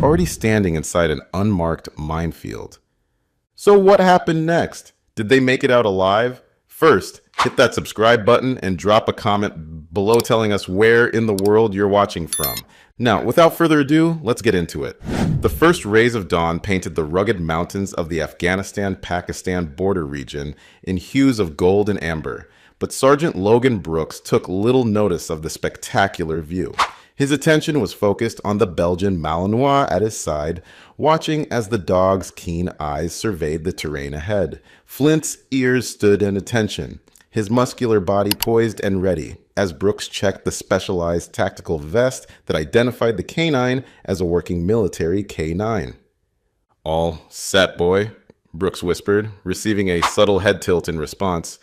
already standing inside an unmarked minefield. So what happened next? Did they make it out alive? First, hit that subscribe button and drop a comment below telling us where in the world you're watching from. Now, without further ado, let's get into it. The first rays of dawn painted the rugged mountains of the Afghanistan-Pakistan border region in hues of gold and amber, but Sergeant Logan Brooks took little notice of the spectacular view. His attention was focused on the Belgian Malinois at his side, watching as the dog's keen eyes surveyed the terrain ahead. Flint's ears stood in attention, his muscular body poised and ready, as Brooks checked the specialized tactical vest that identified the canine as a working military K9. "All set, boy," Brooks whispered, receiving a subtle head tilt in response.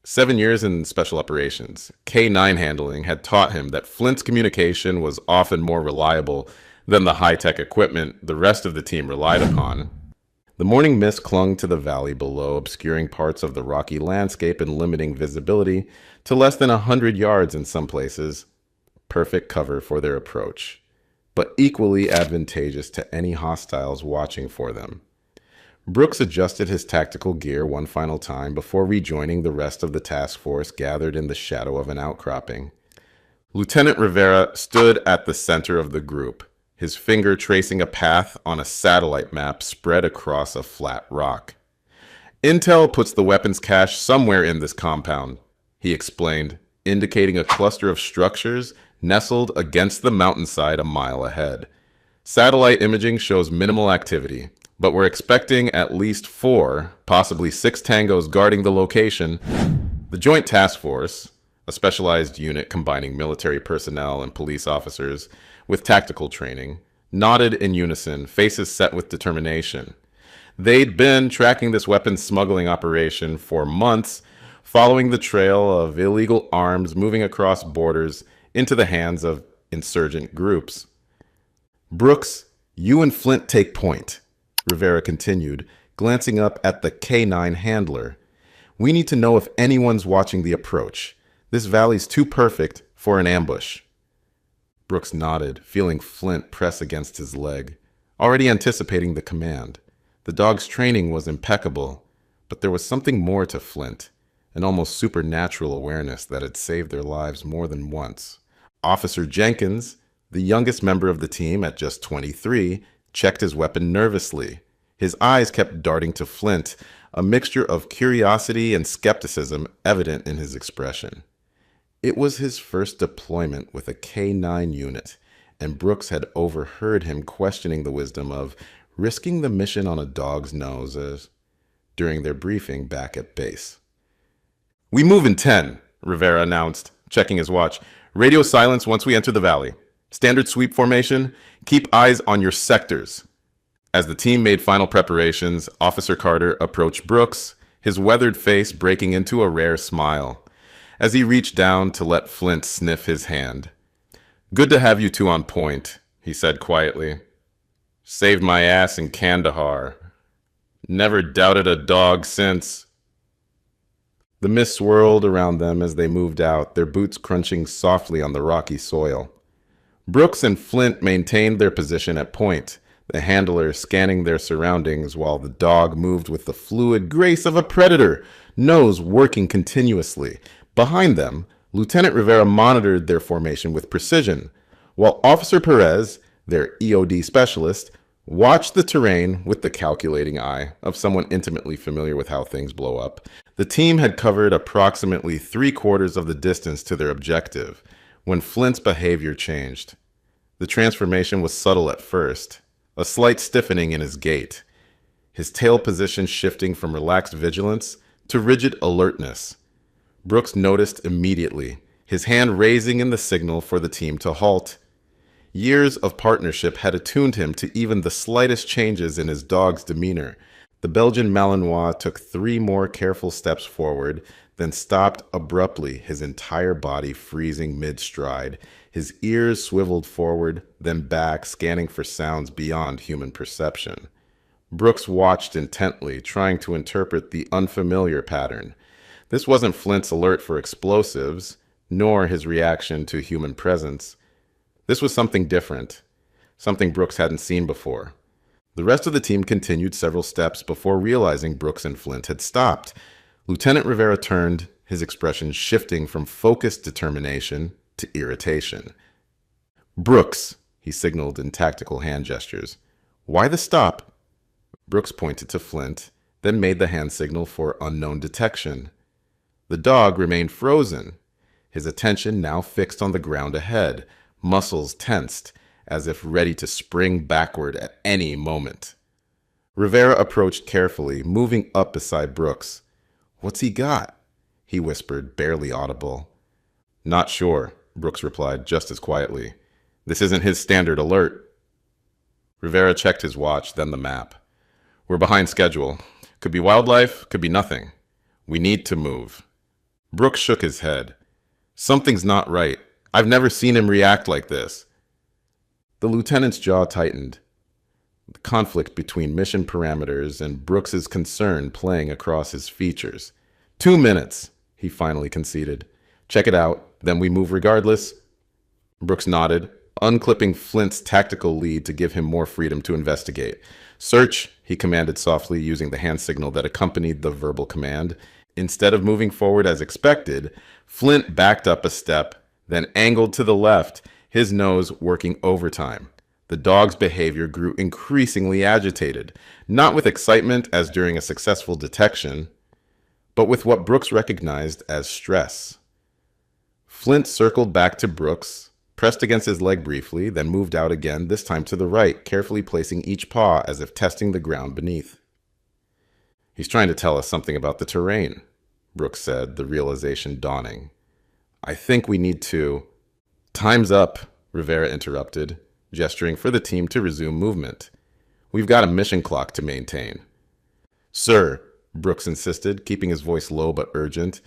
7 years in special operations, K9 handling had taught him that Flint's communication was often more reliable than the high-tech equipment the rest of the team relied upon. The morning mist clung to the valley below, obscuring parts of the rocky landscape and limiting visibility to less than 100 yards in some places. Perfect cover for their approach, but equally advantageous to any hostiles watching for them. Brooks adjusted his tactical gear one final time before rejoining the rest of the task force gathered in the shadow of an outcropping. Lieutenant Rivera stood at the center of the group, his finger tracing a path on a satellite map spread across a flat rock. "Intel puts the weapons cache somewhere in this compound," he explained, indicating a cluster of structures nestled against the mountainside a mile ahead. "Satellite imaging shows minimal activity, but we're expecting at least 4, possibly 6 tangos guarding the location." The Joint Task Force, a specialized unit combining military personnel and police officers with tactical training, nodded in unison, faces set with determination. They'd been tracking this weapons smuggling operation for months, following the trail of illegal arms moving across borders into the hands of insurgent groups. "Brooks, you and Flint take point," Rivera continued, glancing up at the K9 handler. "We need to know if anyone's watching the approach. This valley's too perfect for an ambush." Brooks nodded, feeling Flint press against his leg, already anticipating the command. The dog's training was impeccable, but there was something more to Flint, an almost supernatural awareness that had saved their lives more than once. Officer Jenkins, the youngest member of the team at just 23, checked his weapon nervously. His eyes kept darting to Flint, a mixture of curiosity and skepticism evident in his expression. It was his first deployment with a K9 unit, and Brooks had overheard him questioning the wisdom of risking the mission on a dog's nose during their briefing back at base. "We move in 10, Rivera announced, checking his watch. "Radio silence once we enter the valley. Standard sweep formation, keep eyes on your sectors." As the team made final preparations, Officer Carter approached Brooks, his weathered face breaking into a rare smile, as he reached down to let Flint sniff his hand. "Good to have you two on point," he said quietly. "Saved my ass in Kandahar. Never doubted a dog since." The mist swirled around them as they moved out, their boots crunching softly on the rocky soil. Brooks and Flint maintained their position at point, the handler scanning their surroundings while the dog moved with the fluid grace of a predator, nose working continuously. Behind them, Lieutenant Rivera monitored their formation with precision, while Officer Perez, their EOD specialist, watched the terrain with the calculating eye of someone intimately familiar with how things blow up. The team had covered approximately 3/4 of the distance to their objective when Flint's behavior changed. The transformation was subtle at first, a slight stiffening in his gait, his tail position shifting from relaxed vigilance to rigid alertness. Brooks noticed immediately, his hand raising in the signal for the team to halt. Years of partnership had attuned him to even the slightest changes in his dog's demeanor. The Belgian Malinois took 3 more careful steps forward, then stopped abruptly, his entire body freezing mid-stride. His ears swiveled forward, then back, scanning for sounds beyond human perception. Brooks watched intently, trying to interpret the unfamiliar pattern. This wasn't Flint's alert for explosives, nor his reaction to human presence. This was something different. something Brooks hadn't seen before. The rest of the team continued several steps before realizing Brooks and Flint had stopped. Lieutenant Rivera turned, his expression shifting from focused determination to irritation. "Brooks," he signaled in tactical hand gestures. "Why the stop?" Brooks pointed to Flint, then made the hand signal for unknown detection. The dog remained frozen, his attention now fixed on the ground ahead, muscles tensed, as if ready to spring backward at any moment. Rivera approached carefully, moving up beside Brooks. "What's he got?" he whispered, barely audible. "Not sure," Brooks replied just as quietly. "This isn't his standard alert." Rivera checked his watch, then the map. "We're behind schedule. Could be wildlife, could be nothing. We need to move." Brooks shook his head. "Something's not right. I've never seen him react like this." The lieutenant's jaw tightened, the conflict between mission parameters and Brooks's concern playing across his features. 2 minutes, he finally conceded. "Check it out, then we move regardless." Brooks nodded, unclipping Flint's tactical lead to give him more freedom to investigate. "Search," he commanded softly, using the hand signal that accompanied the verbal command. Instead of moving forward as expected, Flint backed up a step, then angled to the left, his nose working overtime. The dog's behavior grew increasingly agitated, not with excitement as during a successful detection, but with what Brooks recognized as stress. Flint circled back to Brooks, pressed against his leg briefly, then moved out again, this time to the right, carefully placing each paw as if testing the ground beneath. "He's trying to tell us something about the terrain," Brooks said, the realization dawning. "I think we need to—" "Time's up," Rivera interrupted, gesturing for the team to resume movement. "We've got a mission clock to maintain." "Sir," Brooks insisted, keeping his voice low but urgent,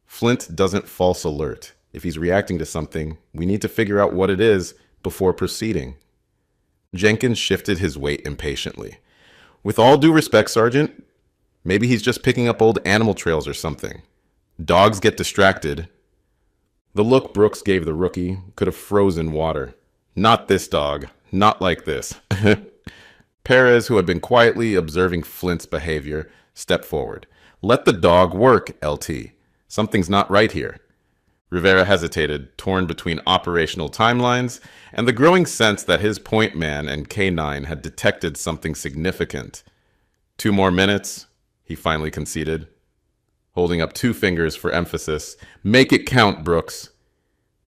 "Flint doesn't false alert. If he's reacting to something, we need to figure out what it is before proceeding." Jenkins shifted his weight impatiently. "With all due respect, Sergeant, maybe he's just picking up old animal trails or something. Dogs get distracted." The look Brooks gave the rookie could have frozen water. "Not this dog. Not like this." Perez, who had been quietly observing Flint's behavior, stepped forward. "Let the dog work, LT. Something's not right here." Rivera hesitated, torn between operational timelines and the growing sense that his point man and K9 had detected something significant. 2 more minutes, he finally conceded, holding up 2 fingers for emphasis. "Make it count, Brooks."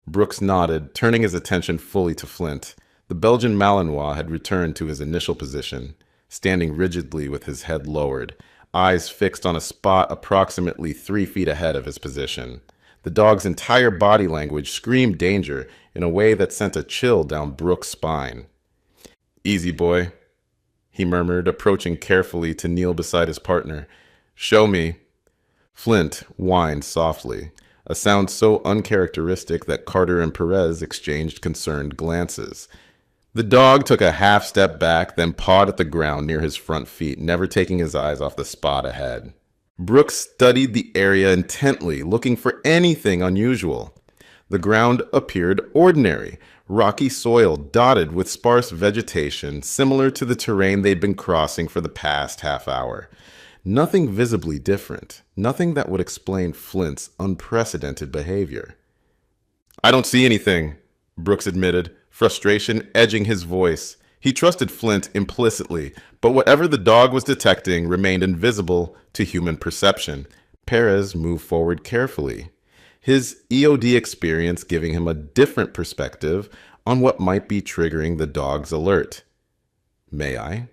Brooks nodded, turning his attention fully to Flint. The Belgian Malinois had returned to his initial position, standing rigidly with his head lowered, eyes fixed on a spot approximately 3 feet ahead of his position. The dog's entire body language screamed danger in a way that sent a chill down Brooks' spine. "Easy, boy," he murmured, approaching carefully to kneel beside his partner. "Show me." Flint whined softly, a sound so uncharacteristic that Carter and Perez exchanged concerned glances. The dog took a half step back, then pawed at the ground near his front feet, never taking his eyes off the spot ahead. Brooks studied the area intently, looking for anything unusual. The ground appeared ordinary, rocky soil dotted with sparse vegetation similar to the terrain they'd been crossing for the past half hour. Nothing visibly different, nothing that would explain Flint's unprecedented behavior. "I don't see anything," Brooks admitted, frustration edging his voice. He trusted Flint implicitly, but whatever the dog was detecting remained invisible to human perception. Perez moved forward carefully, his EOD experience giving him a different perspective on what might be triggering the dog's alert. "May I?"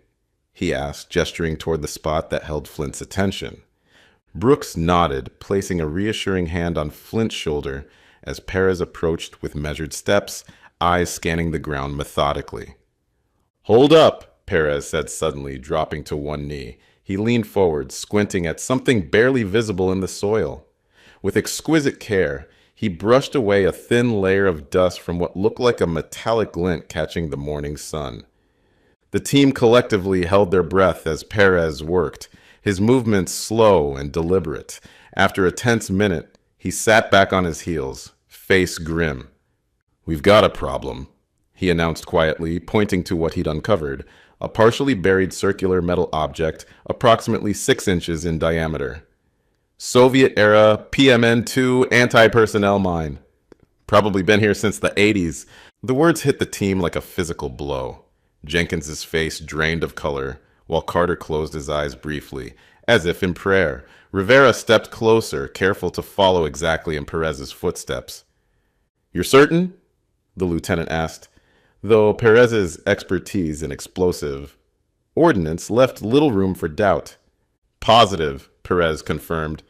he asked, gesturing toward the spot that held Flint's attention. Brooks nodded, placing a reassuring hand on Flint's shoulder as Perez approached with measured steps, eyes scanning the ground methodically. "Hold up," Perez said suddenly, dropping to one knee. He leaned forward, squinting at something barely visible in the soil. With exquisite care, he brushed away a thin layer of dust from what looked like a metallic glint catching the morning sun. The team collectively held their breath as Perez worked, his movements slow and deliberate. After a tense minute, he sat back on his heels, face grim. "We've got a problem," he announced quietly, pointing to what he'd uncovered, a partially buried circular metal object approximately 6 inches in diameter. Soviet-era PMN-2 anti-personnel mine. Probably been here since the 80s. The words hit the team like a physical blow. Jenkins's face drained of color, while Carter closed his eyes briefly, as if in prayer. Rivera stepped closer, careful to follow exactly in Perez's footsteps. "You're certain?" the lieutenant asked, though Perez's expertise in explosive ordnance left little room for doubt. "Positive," Perez confirmed.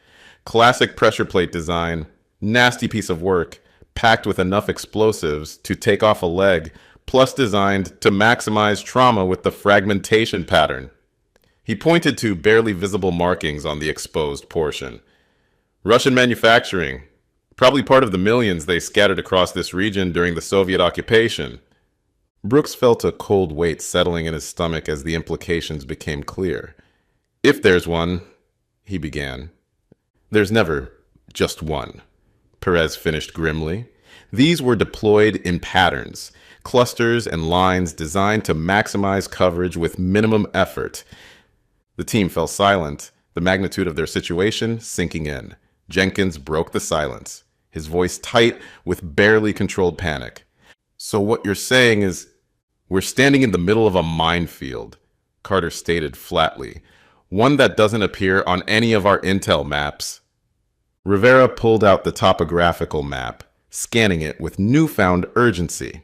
"Classic pressure plate design. Nasty piece of work, packed with enough explosives to take off a leg, plus designed to maximize trauma with the fragmentation pattern." He pointed to barely visible markings on the exposed portion. "Russian manufacturing. Probably part of the millions they scattered across this region during the Soviet occupation." Brooks felt a cold weight settling in his stomach as the implications became clear. "If there's one," he began. "There's never just one," Perez finished grimly. "These were deployed in patterns, clusters and lines designed to maximize coverage with minimum effort." The team fell silent, the magnitude of their situation sinking in. Jenkins broke the silence, his voice tight with barely controlled panic. "So what you're saying is, we're standing in the middle of a minefield," Carter stated flatly. "One that doesn't appear on any of our intel maps." Rivera pulled out the topographical map, scanning it with newfound urgency.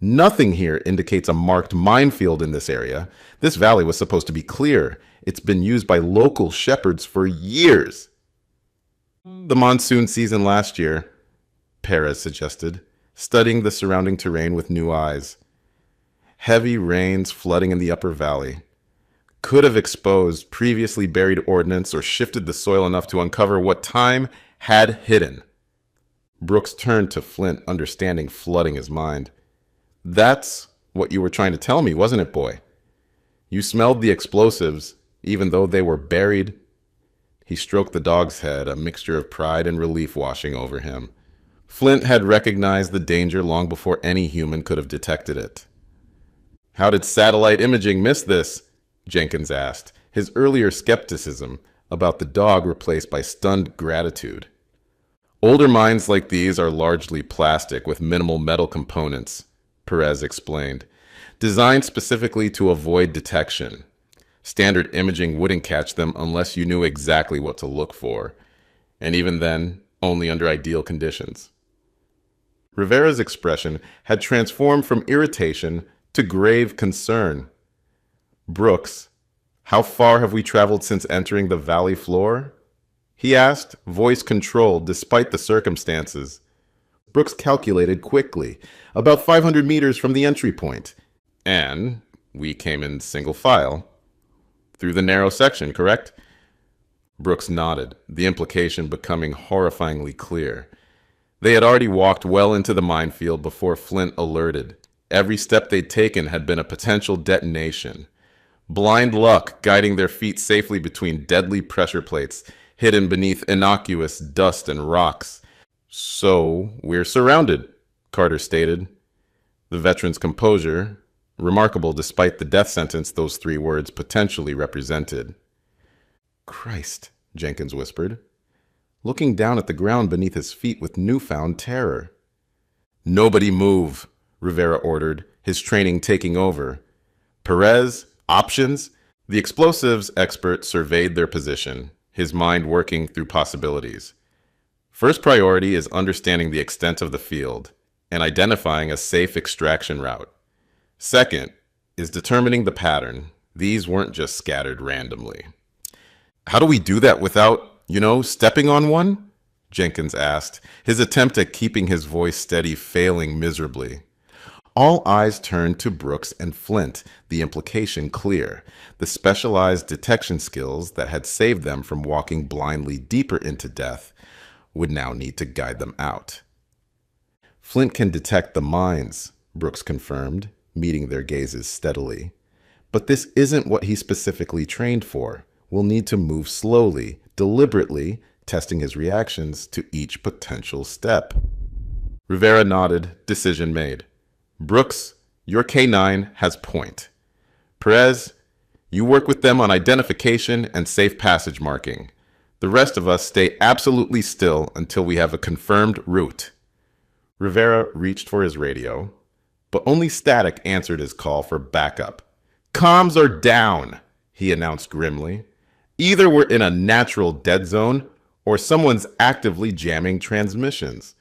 "Nothing here indicates a marked minefield in this area. This valley was supposed to be clear. It's been used by local shepherds for years." "The monsoon season last year," Perez suggested, studying the surrounding terrain with new eyes. Heavy rains flooding in the upper valley could have exposed previously buried ordnance or shifted the soil enough to uncover what time had hidden. Brooks turned to Flint, understanding flooding his mind. "That's what you were trying to tell me, wasn't it, boy? You smelled the explosives, even though they were buried." He stroked the dog's head, a mixture of pride and relief washing over him. Flint had recognized the danger long before any human could have detected it. "How did satellite imaging miss this?" Jenkins asked, his earlier skepticism about the dog replaced by stunned gratitude. "Older mines like these are largely plastic with minimal metal components," Perez explained, "designed specifically to avoid detection. Standard imaging wouldn't catch them unless you knew exactly what to look for, and even then, only under ideal conditions." Rivera's expression had transformed from irritation to grave concern. "Brooks, how far have we traveled since entering the valley floor?" he asked, voice controlled despite the circumstances. Brooks calculated quickly, about 500 meters from the entry point. "And we came in single file. Through the narrow section, correct?" Brooks nodded, the implication becoming horrifyingly clear. They had already walked well into the minefield before Flint alerted. Every step they'd taken had been a potential detonation. Blind luck guiding their feet safely between deadly pressure plates, hidden beneath innocuous dust and rocks. "So, we're surrounded," Carter stated. The veteran's composure, remarkable despite the death sentence those 3 words potentially represented. "Christ," Jenkins whispered, looking down at the ground beneath his feet with newfound terror. "Nobody move," Rivera ordered, his training taking over. "Perez, options?" The explosives expert surveyed their position, his mind working through possibilities. "First priority is understanding the extent of the field and identifying a safe extraction route. Second is determining the pattern. These weren't just scattered randomly." "How do we do that without, stepping on one?" Jenkins asked, his attempt at keeping his voice steady failing miserably. All eyes turned to Brooks and Flint, the implication clear. The specialized detection skills that had saved them from walking blindly deeper into death would now need to guide them out. "Flint can detect the mines," Brooks confirmed, meeting their gazes steadily. "But this isn't what he specifically trained for. We'll need to move slowly, deliberately, testing his reactions to each potential step." Rivera nodded, decision made. Brooks, your K9 has point. Perez, you work with them on identification and safe passage marking. The rest of us stay absolutely still until we have a confirmed route. Rivera reached for his radio, but only Static answered his call for backup. Comms are down, he announced grimly. Either we're in a natural dead zone, or someone's actively jamming transmissions.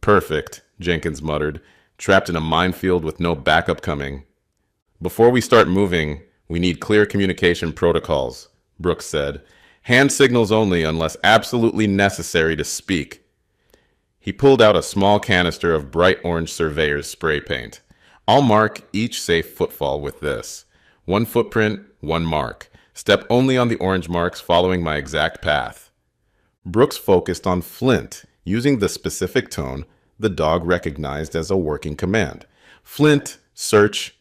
Perfect, Jenkins muttered, trapped in a minefield with no backup coming. Before we start moving, we need clear communication protocols, Brooks said. Hand signals only unless absolutely necessary to speak. He pulled out a small canister of bright orange surveyor's spray paint. I'll mark each safe footfall with this. 1 footprint, 1 mark. Step only on the orange marks following my exact path. Brooks focused on Flint, using the specific tone the dog recognized as a working command. Flint, search.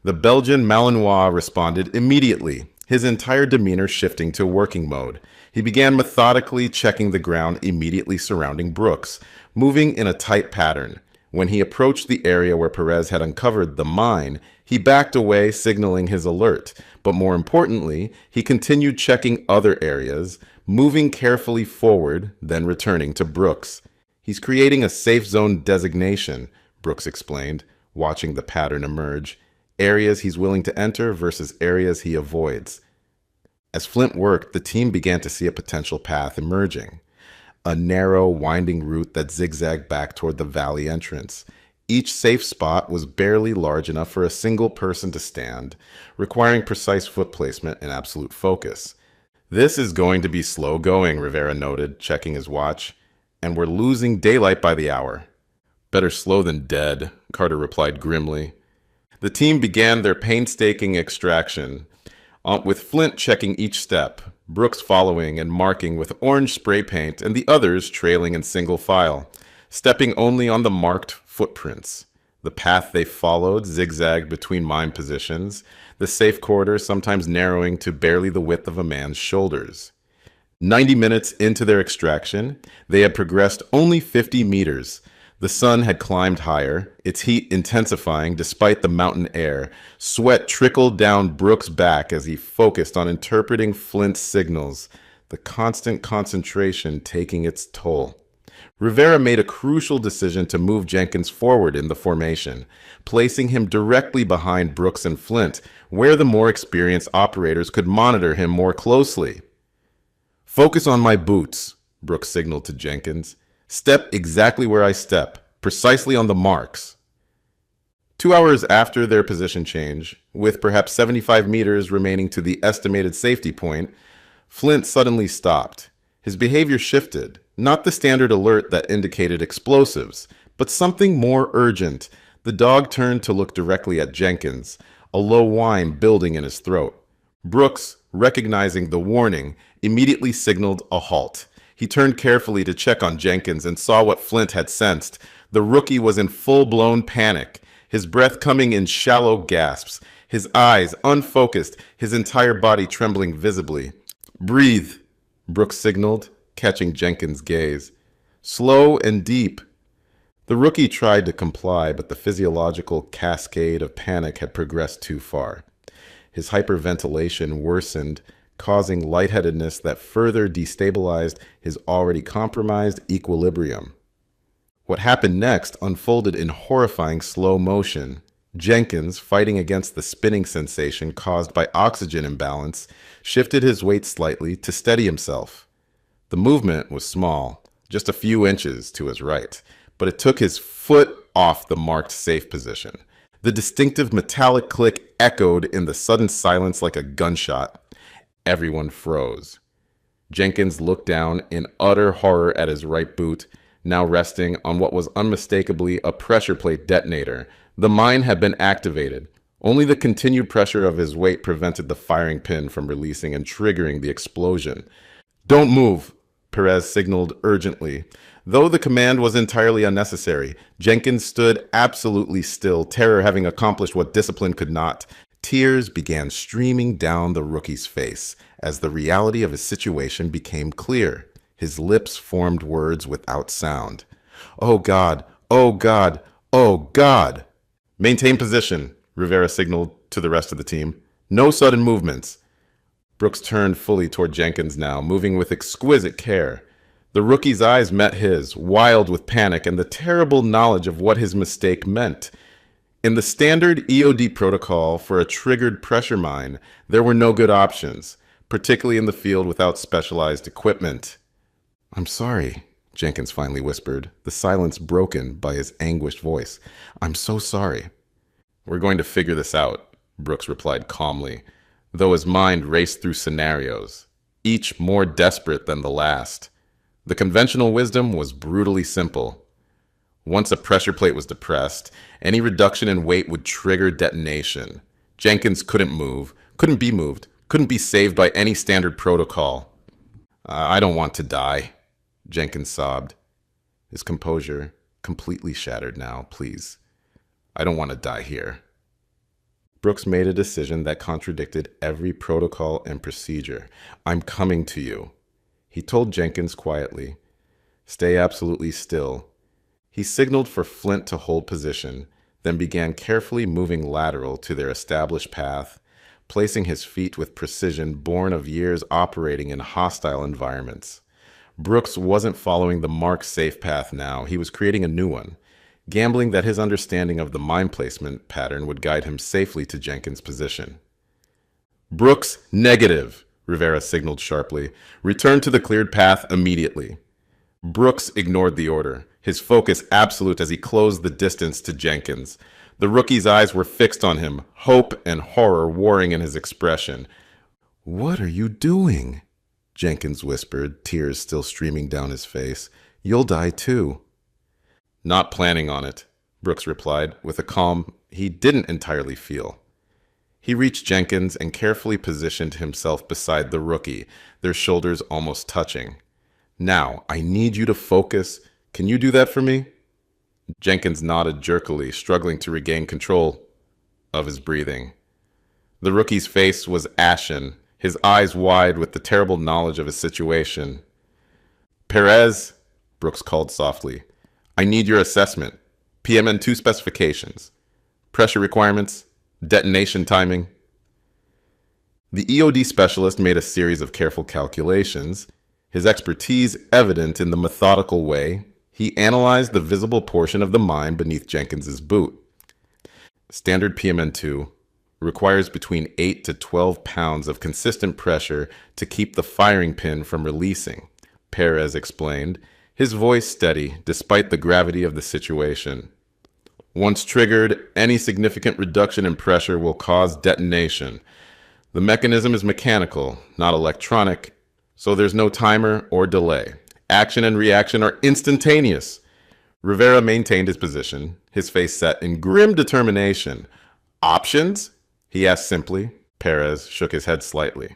The Belgian Malinois responded immediately, his entire demeanor shifting to working mode. He began methodically checking the ground immediately surrounding Brooks, moving in a tight pattern. When he approached the area where Perez had uncovered the mine, he backed away, signaling his alert. But more importantly, he continued checking other areas, moving carefully forward, then returning to Brooks. He's creating a safe zone designation, Brooks explained, watching the pattern emerge. Areas he's willing to enter versus areas he avoids. As Flint worked, the team began to see a potential path emerging. A narrow, winding route that zigzagged back toward the valley entrance. Each safe spot was barely large enough for a single person to stand, requiring precise foot placement and absolute focus. This is going to be slow going, Rivera noted, checking his watch, and we're losing daylight by the hour. Better slow than dead, Carter replied grimly. The team began their painstaking extraction, with Flint checking each step, Brooks following and marking with orange spray paint, and the others trailing in single file, stepping only on the marked footprints. The path they followed zigzagged between mine positions, the safe corridor sometimes narrowing to barely the width of a man's shoulders. 90 minutes into their extraction, they had progressed only 50 meters. The sun had climbed higher, its heat intensifying despite the mountain air. Sweat trickled down Brooks' back as he focused on interpreting Flint's signals, the constant concentration taking its toll. Rivera made a crucial decision to move Jenkins forward in the formation, placing him directly behind Brooks and Flint, where the more experienced operators could monitor him more closely. Focus on my boots, Brooks signaled to Jenkins. Step exactly where I step, precisely on the marks. 2 hours after their position change, with perhaps 75 meters remaining to the estimated safety point, Flint suddenly stopped. His behavior shifted, not the standard alert that indicated explosives, but something more urgent. The dog turned to look directly at Jenkins, a low whine building in his throat. Brooks, recognizing the warning, immediately signaled a halt. He turned carefully to check on Jenkins and saw what Flint had sensed. The rookie was in full-blown panic, his breath coming in shallow gasps, his eyes unfocused, his entire body trembling visibly. Breathe, Brooks signaled, catching Jenkins' gaze. Slow and deep. The rookie tried to comply, but the physiological cascade of panic had progressed too far. His hyperventilation worsened, causing lightheadedness that further destabilized his already compromised equilibrium. What happened next unfolded in horrifying slow motion. Jenkins, fighting against the spinning sensation caused by oxygen imbalance, shifted his weight slightly to steady himself. The movement was small, just a few inches to his right, but it took his foot off the marked safe position. The distinctive metallic click echoed in the sudden silence like a gunshot. Everyone froze. Jenkins looked down in utter horror at his right boot, now resting on what was unmistakably a pressure plate detonator. The mine had been activated. Only the continued pressure of his weight prevented the firing pin from releasing and triggering the explosion. Don't move, Perez signaled urgently. Though the command was entirely unnecessary, Jenkins stood absolutely still, terror having accomplished what discipline could not. Tears began streaming down the rookie's face as the reality of his situation became clear. His lips formed words without sound. Oh God, oh God, oh God! Maintain position, Rivera signaled to the rest of the team. No sudden movements. Brooks turned fully toward Jenkins now, moving with exquisite care. The rookie's eyes met his, wild with panic and the terrible knowledge of what his mistake meant. In the standard EOD protocol for a triggered pressure mine, there were no good options, particularly in the field without specialized equipment. "I'm sorry," Jenkins finally whispered, the silence broken by his anguished voice. "I'm so sorry." "We're going to figure this out," Brooks replied calmly, though his mind raced through scenarios, each more desperate than the last. The conventional wisdom was brutally simple. Once a pressure plate was depressed, any reduction in weight would trigger detonation. Jenkins couldn't move, couldn't be moved, couldn't be saved by any standard protocol. "I don't want to die," Jenkins sobbed, his composure completely shattered now. "Please, I don't want to die here." Brooks made a decision that contradicted every protocol and procedure. "I'm coming to you," he told Jenkins quietly. "Stay absolutely still." He signaled for Flint to hold position, then began carefully moving lateral to their established path, placing his feet with precision born of years operating in hostile environments. Brooks wasn't following the marked safe path now, he was creating a new one, gambling that his understanding of the mine placement pattern would guide him safely to Jenkins' position. "Brooks, negative," Rivera signaled sharply. "Return to the cleared path immediately." Brooks ignored the order, his focus absolute as he closed the distance to Jenkins. The rookie's eyes were fixed on him, hope and horror warring in his expression. "What are you doing?" Jenkins whispered, tears still streaming down his face. "You'll die too." "Not planning on it," Brooks replied, with a calm he didn't entirely feel. He reached Jenkins and carefully positioned himself beside the rookie, their shoulders almost touching. "Now, I need you to focus. Can you do that for me?" Jenkins nodded jerkily, struggling to regain control of his breathing. The rookie's face was ashen, his eyes wide with the terrible knowledge of his situation. "Perez," Brooks called softly, "I need your assessment. PMN2 specifications, pressure requirements, detonation timing." The EOD specialist made a series of careful calculations, his expertise evident in the methodical way he analyzed the visible portion of the mine beneath Jenkins's boot. Standard PMN2 requires between 8 to 12 pounds of consistent pressure to keep the firing pin from releasing, Perez explained, his voice steady despite the gravity of the situation. "Once triggered, any significant reduction in pressure will cause detonation. The mechanism is mechanical, not electronic, so there's no timer or delay. Action and reaction are instantaneous." Rivera maintained his position, his face set in grim determination. "Options?" he asked simply. Perez shook his head slightly.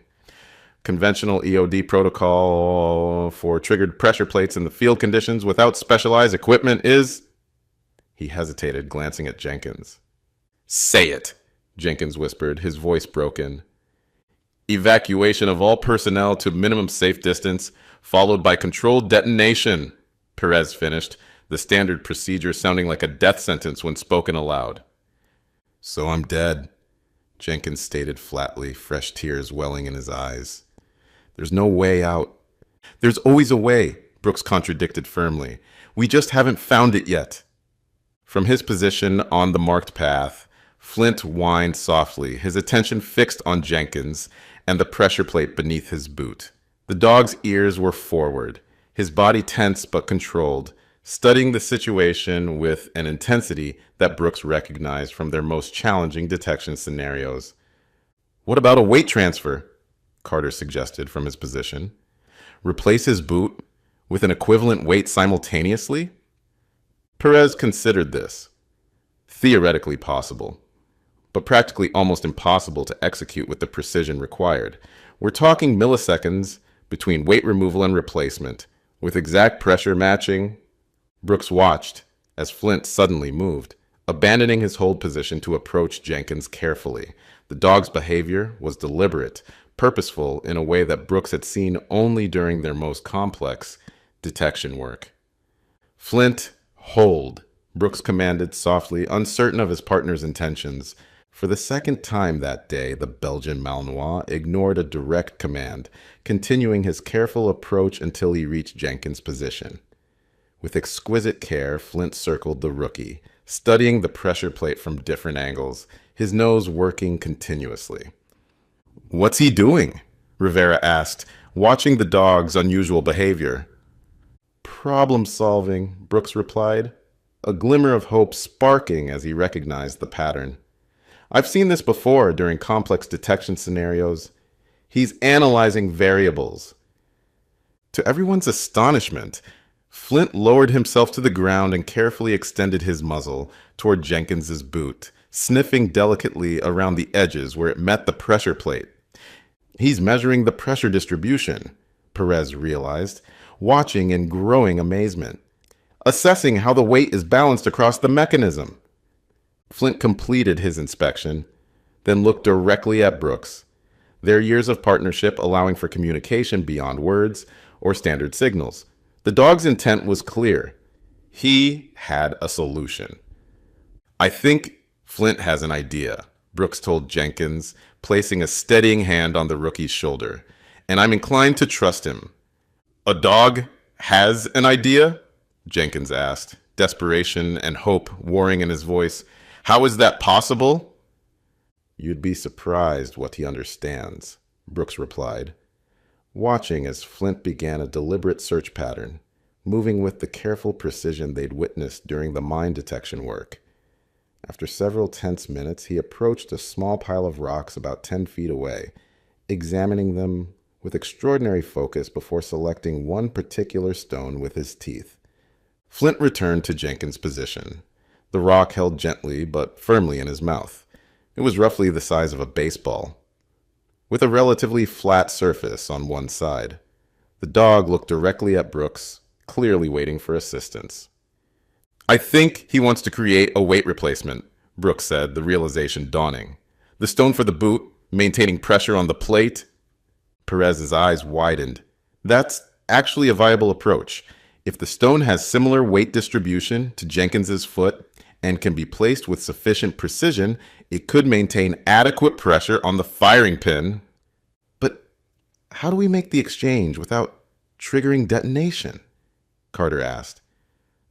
"Conventional EOD protocol for triggered pressure plates in the field conditions without specialized equipment is..." He hesitated, glancing at Jenkins. "Say it," Jenkins whispered, his voice broken. "Evacuation of all personnel to minimum safe distance, followed by controlled detonation," Perez finished, the standard procedure sounding like a death sentence when spoken aloud. "So I'm dead," Jenkins stated flatly, fresh tears welling in his eyes. "There's no way out." "There's always a way," Brooks contradicted firmly. "We just haven't found it yet." From his position on the marked path, Flint whined softly, his attention fixed on Jenkins and the pressure plate beneath his boot. The dog's ears were forward, his body tense but controlled, studying the situation with an intensity that Brooks recognized from their most challenging detection scenarios. "What about a weight transfer?" Carter suggested from his position. "Replace his boot with an equivalent weight simultaneously?" Perez considered this. Theoretically possible, but practically almost impossible to execute with the precision required. We're talking milliseconds between weight removal and replacement, with exact pressure matching. Brooks watched as Flint suddenly moved, abandoning his hold position to approach Jenkins carefully. The dog's behavior was deliberate, purposeful in a way that Brooks had seen only during their most complex detection work. "Flint, hold," Brooks commanded softly, uncertain of his partner's intentions. For the second time that day, the Belgian Malinois ignored a direct command, continuing his careful approach until he reached Jenkins' position. With exquisite care, Flint circled the rookie, studying the pressure plate from different angles, his nose working continuously. "What's he doing?" Rivera asked, watching the dog's unusual behavior. "Problem solving," Brooks replied, a glimmer of hope sparking as he recognized the pattern. "I've seen this before during complex detection scenarios. He's analyzing variables." To everyone's astonishment, Flint lowered himself to the ground and carefully extended his muzzle toward Jenkins's boot, sniffing delicately around the edges where it met the pressure plate. "He's measuring the pressure distribution," Perez realized, watching in growing amazement. "Assessing how the weight is balanced across the mechanism." Flint completed his inspection, then looked directly at Brooks, their years of partnership allowing for communication beyond words or standard signals. The dog's intent was clear. He had a solution. "I think Flint has an idea," Brooks told Jenkins, placing a steadying hand on the rookie's shoulder, "and I'm inclined to trust him." "A dog has an idea?" Jenkins asked, desperation and hope warring in his voice. "How is that possible?" "You'd be surprised what he understands," Brooks replied, watching as Flint began a deliberate search pattern, moving with the careful precision they'd witnessed during the mine detection work. After several tense minutes, he approached a small pile of rocks about 10 feet away, examining them with extraordinary focus before selecting one particular stone with his teeth. Flint returned to Jenkins' position, the rock held gently but firmly in his mouth. It was roughly the size of a baseball, with a relatively flat surface on one side. The dog looked directly at Brooks, clearly waiting for assistance. "I think he wants to create a weight replacement," Brooks said, the realization dawning. "The stone for the boot, maintaining pressure on the plate." Perez's eyes widened. "That's actually a viable approach. If the stone has similar weight distribution to Jenkins's foot and can be placed with sufficient precision, it could maintain adequate pressure on the firing pin." "But how do we make the exchange without triggering detonation?" Carter asked.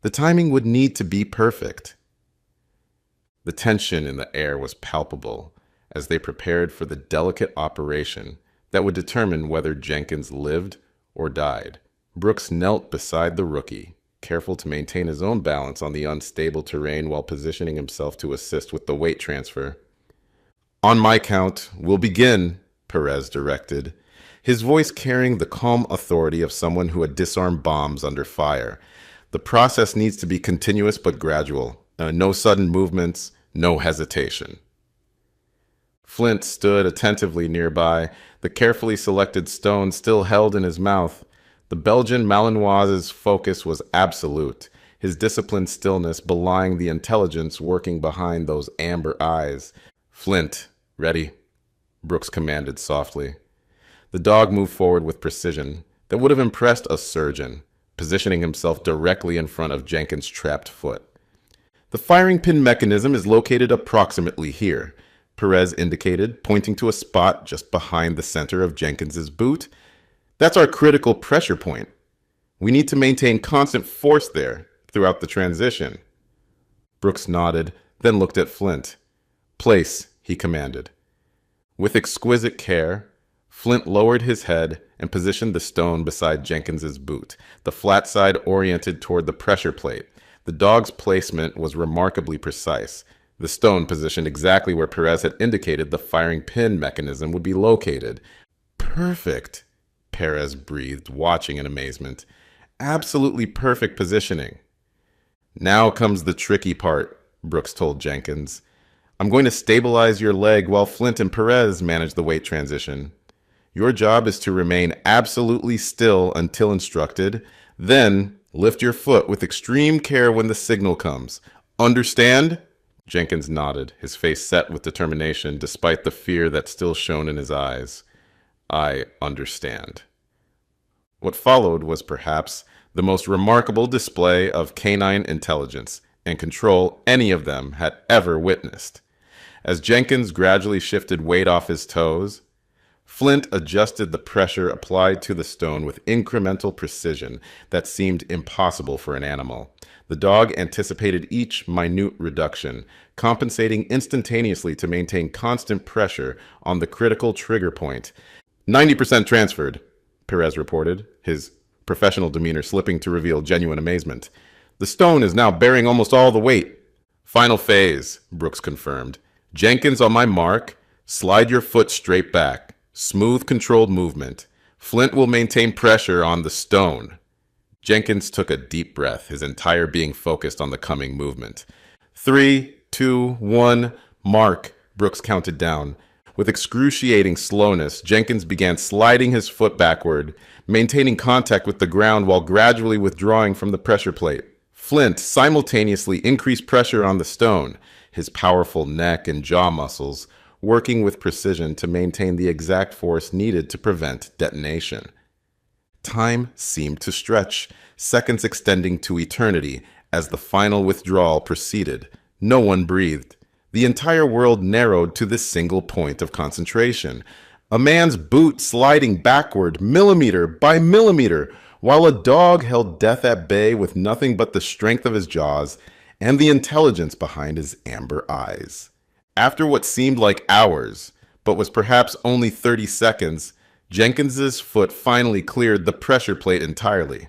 "The timing would need to be perfect." The tension in the air was palpable as they prepared for the delicate operation that would determine whether Jenkins lived or died. Brooks knelt beside the rookie, careful to maintain his own balance on the unstable terrain while positioning himself to assist with the weight transfer. "On my count, we'll begin," Perez directed, his voice carrying the calm authority of someone who had disarmed bombs under fire. "The process needs to be continuous but gradual. No sudden movements, no hesitation." Flint stood attentively nearby, the carefully selected stone still held in his mouth. The Belgian Malinois's focus was absolute, his disciplined stillness belying the intelligence working behind those amber eyes. "Flint, ready?" Brooks commanded softly. The dog moved forward with precision that would have impressed a surgeon, positioning himself directly in front of Jenkins' trapped foot. "The firing pin mechanism is located approximately here," Perez indicated, pointing to a spot just behind the center of Jenkins's boot. "That's our critical pressure point. We need to maintain constant force there throughout the transition." Brooks nodded, then looked at Flint. "Place," he commanded. With exquisite care, Flint lowered his head and positioned the stone beside Jenkins's boot, the flat side oriented toward the pressure plate. The dog's placement was remarkably precise, the stone positioned exactly where Perez had indicated the firing pin mechanism would be located. "Perfect," Perez breathed, watching in amazement. "Absolutely perfect positioning." "Now comes the tricky part," Brooks told Jenkins. "I'm going to stabilize your leg while Flint and Perez manage the weight transition. Your job is to remain absolutely still until instructed, then lift your foot with extreme care when the signal comes. Understand?" Jenkins nodded, his face set with determination despite the fear that still shone in his eyes. "I understand." What followed was perhaps the most remarkable display of canine intelligence and control any of them had ever witnessed. As Jenkins gradually shifted weight off his toes, Flint adjusted the pressure applied to the stone with incremental precision that seemed impossible for an animal. The dog anticipated each minute reduction, compensating instantaneously to maintain constant pressure on the critical trigger point. 90% transferred, Perez reported, his professional demeanor slipping to reveal genuine amazement. The stone is now bearing almost all the weight. Final phase, Brooks confirmed. Jenkins, on my mark, slide your foot straight back. Smooth, controlled movement. Flint will maintain pressure on the stone. Jenkins took a deep breath, his entire being focused on the coming movement. 3, 2, 1, mark, Brooks counted down. With excruciating slowness, Jenkins began sliding his foot backward, maintaining contact with the ground while gradually withdrawing from the pressure plate. Flint simultaneously increased pressure on the stone, his powerful neck and jaw muscles working with precision to maintain the exact force needed to prevent detonation. Time seemed to stretch, seconds extending to eternity as the final withdrawal proceeded. No one breathed. The entire world narrowed to this single point of concentration. A man's boot sliding backward, millimeter by millimeter, while a dog held death at bay with nothing but the strength of his jaws and the intelligence behind his amber eyes. After what seemed like hours, but was perhaps only 30 seconds, Jenkins's foot finally cleared the pressure plate entirely.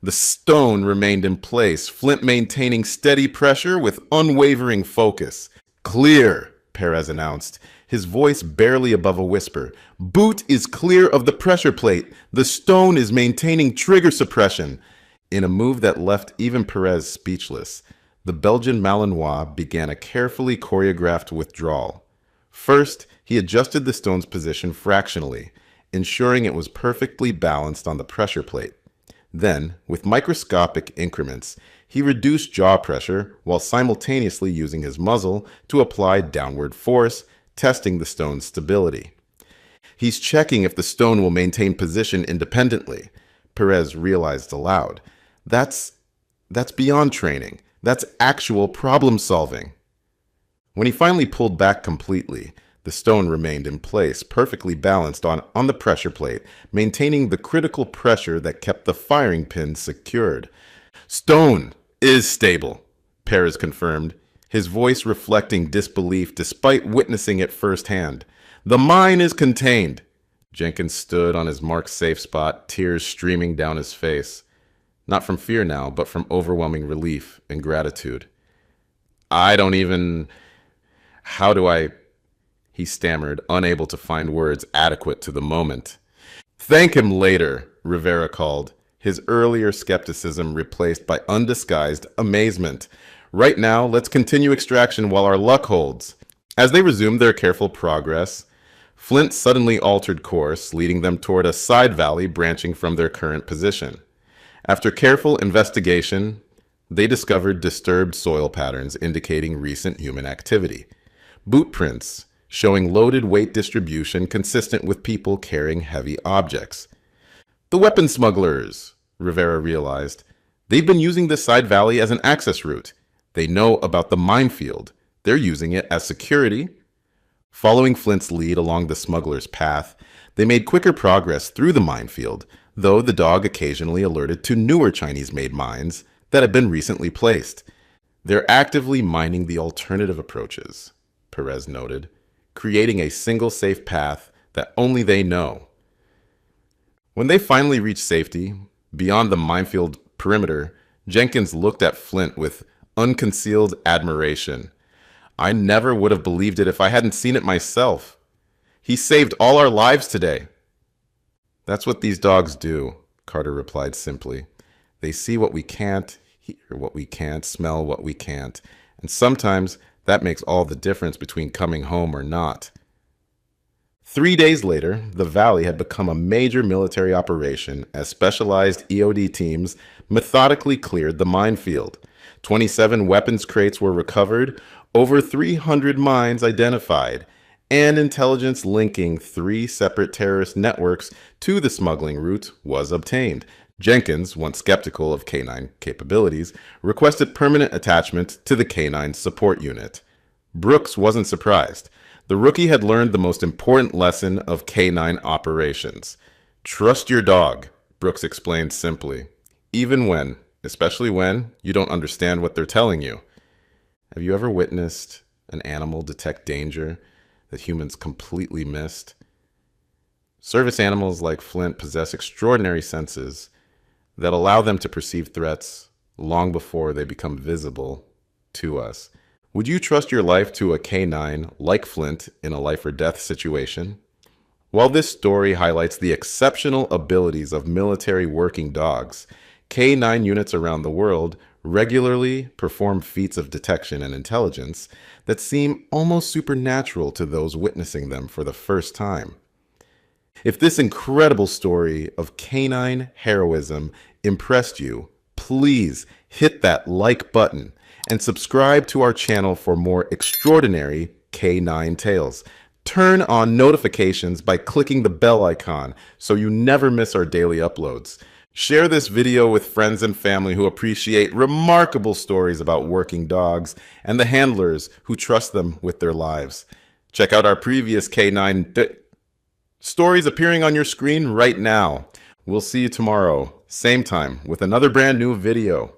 The stone remained in place, Flint maintaining steady pressure with unwavering focus. Clear, Perez announced, his voice barely above a whisper. Boot is clear of the pressure plate. The stone is maintaining trigger suppression. In a move that left even Perez speechless, the Belgian Malinois began a carefully choreographed withdrawal. First, he adjusted the stone's position fractionally, ensuring it was perfectly balanced on the pressure plate. Then, with microscopic increments, he reduced jaw pressure while simultaneously using his muzzle to apply downward force, testing the stone's stability. He's checking if the stone will maintain position independently, Perez realized aloud. That's beyond training. That's actual problem solving. When he finally pulled back completely, the stone remained in place, perfectly balanced on the pressure plate, maintaining the critical pressure that kept the firing pin secured. Stone is stable, Perez confirmed, his voice reflecting disbelief despite witnessing it firsthand. The mine is contained. Jenkins stood on his marked safe spot, tears streaming down his face. Not from fear now, but from overwhelming relief and gratitude. How do I... He stammered, unable to find words adequate to the moment. Thank him later, Rivera called, his earlier skepticism replaced by undisguised amazement. Right now, let's continue extraction while our luck holds. As they resumed their careful progress, Flint suddenly altered course, leading them toward a side valley branching from their current position. After careful investigation, they discovered disturbed soil patterns indicating recent human activity. Boot prints showing loaded weight distribution consistent with people carrying heavy objects. The weapon smugglers, Rivera realized. They've been using this side valley as an access route. They know about the minefield. They're using it as security. Following Flint's lead along the smuggler's path, they made quicker progress through the minefield, though the dog occasionally alerted to newer Chinese-made mines that had been recently placed. They're actively mining the alternative approaches, Perez noted, creating a single safe path that only they know. When they finally reached safety, beyond the minefield perimeter, Jenkins looked at Flint with unconcealed admiration. I never would have believed it if I hadn't seen it myself. He saved all our lives today. That's what these dogs do, Carter replied simply. They see what we can't, hear what we can't, smell what we can't, and sometimes that makes all the difference between coming home or not. 3 days later, the valley had become a major military operation as specialized EOD teams methodically cleared the minefield. 27 weapons crates were recovered, over 300 mines identified, and intelligence linking 3 separate terrorist networks to the smuggling route was obtained. Jenkins, once skeptical of canine capabilities, requested permanent attachment to the canine support unit. Brooks wasn't surprised. The rookie had learned the most important lesson of canine operations. Trust your dog, Brooks explained simply. Even when, especially when, you don't understand what they're telling you. Have you ever witnessed an animal detect danger that humans completely missed? Service animals like Flint possess extraordinary senses that allow them to perceive threats long before they become visible to us. Would you trust your life to a canine like Flint in a life or death situation? While this story highlights the exceptional abilities of military working dogs, canine units around the world regularly perform feats of detection and intelligence that seem almost supernatural to those witnessing them for the first time. If this incredible story of canine heroism impressed you, please hit that like button and subscribe to our channel for more extraordinary canine tales. Turn on notifications by clicking the bell icon so you never miss our daily uploads. Share this video with friends and family who appreciate remarkable stories about working dogs and the handlers who trust them with their lives. Check out our previous canine stories appearing on your screen right now. We'll see you tomorrow, same time, with another brand new video.